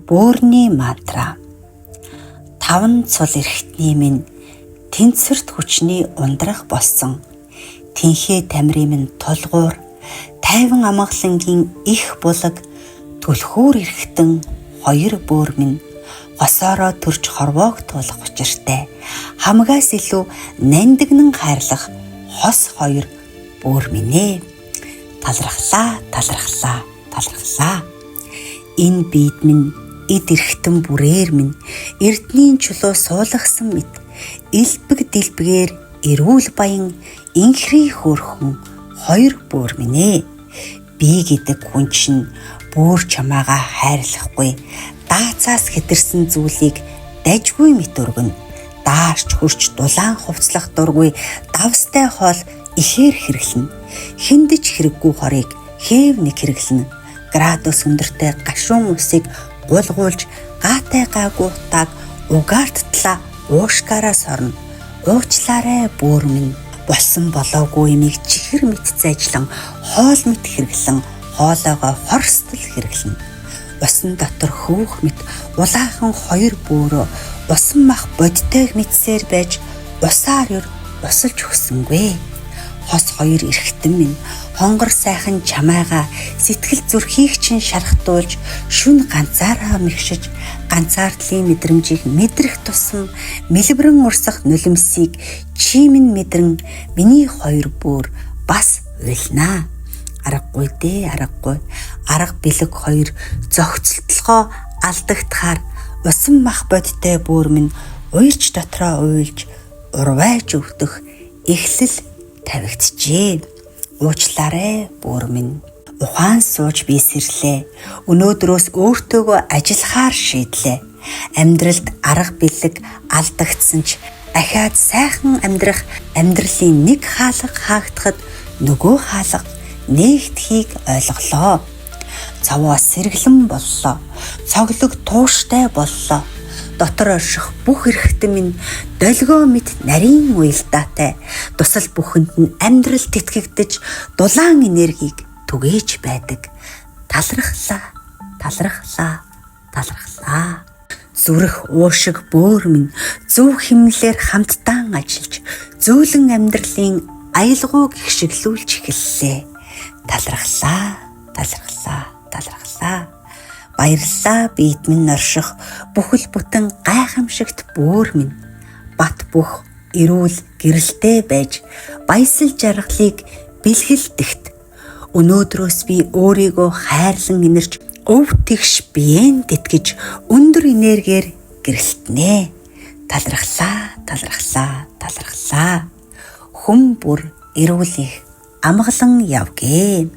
Бөөрийн мантра. Таван цул эрхтний минь тэнцвэрт хүчний ундрах болсон. Тинхээ тамирын минь тулгуур, тайван амгалангийн их булаг, түлхүүр эрхтэн хоёр бөөр минь госоороо төрж хорвоог туулах учиртай. Хамгаас илүү нандинан хайрлах хос хоёр бөөр минь ээ. Талархлаа, талархлаа, талархлаа. Энэ биед минь эд эрхтэн бүрээр минь эрдний чулуу суулгасан мэт элбэг дэлбгээр эрүүл баян инхри хөөрхөн хоёр бөөр минь ээ. Би гэдэг хүн чинь бөөр чамаага хайрлахгүй, даацаас хэтэрсэн зүйлийг дажгүй мэт өргөн, даарч хөрч дулаан хувцлах дургүй давстай хоол ихээр хэрэглэнэ. Хиндэж хэрэггүй хорыг хээв нэг хэрэглэнэ. Градус өндөртэй гашуун усыг гулгуулж гаатай гаагуутаг угаарттлаа уушкаараа сорно. Уучлаарай бөөр минь, болсон болоогүй юмыг чихэр мэт зайжлан хоол мэт хэрэглэн хоолоогоо хорстол хэрэглэнэ. Усан дотор хөөх мэт улаахан хоёр бөөрөө усан мах бодтойг мэдсээр байж усаар юр усалж өгсөнгүй. Хос хоёр эрхтэн минь хонгор сайхан чамайгаа сэтгэл зүрхийг чинь шархтуулж шүн ганцаараа мэгшиж ганцаардлын мэдрэмжийг мэдрэх тусам мэлбэрэн урсах нулимсыг чимэн мэдрэн миний хоёр бөөр бас уйлнаа. Аргагүй дээ, аргагүй. Арга бэлэг хоёр зохицолтлогоо алдагдахаар усан мах бодтой бөөр минь уйлж дотроо уйлж урвайж өвдөх эхлэл тавигджээ. Уучлаарай бөөр минь. Ухаан сууж би сэрлээ. Өнөөдрөөс өөртөөгөө ажиллахаар шийдлээ. Амьдралд арга бэлэг алдагдсан ч дахиад сайхан амьдрах амьдралын нэг хаалга хаагдахад нөгөө хаалга нээгдэхийг ойлголоо. Цаваа сэргэлэн боллоо. Цоглог тууштай боллоо. Дотор орших бүх эрхтэн минь долгио мэт нарийн уялдаатай. Тусал бүхэнд нь амьдрал тэтгэгдэж дулаан энергийг түгээж байдаг. Талархлаа, талархлаа, талархлаа. Зүрх уушиг бөөр минь зөв хэмнэлээр хамтдаа ажиллаж зөөлөн амьдралын аялгауг гიშгэлүүлж эхэллээ. Талархлаа, талархлаа, талархлаа. Баярлалаа биед минь орших бүхэл бүтэн гайхамшигт бөөр минь. Бат бөх эрүүл гэрэлтэй байж баясал жаргалыг бэлгэлдэгт. Өнөөдрөөс би өөрийгөө хайрлан инэрч өв тэгш биеэн тэтгэж өндөр энергиэр гэрэлтнэ. Талархлаа, талархлаа, талархлаа. Хүм бүр эрүүлэх амгалан явгээ.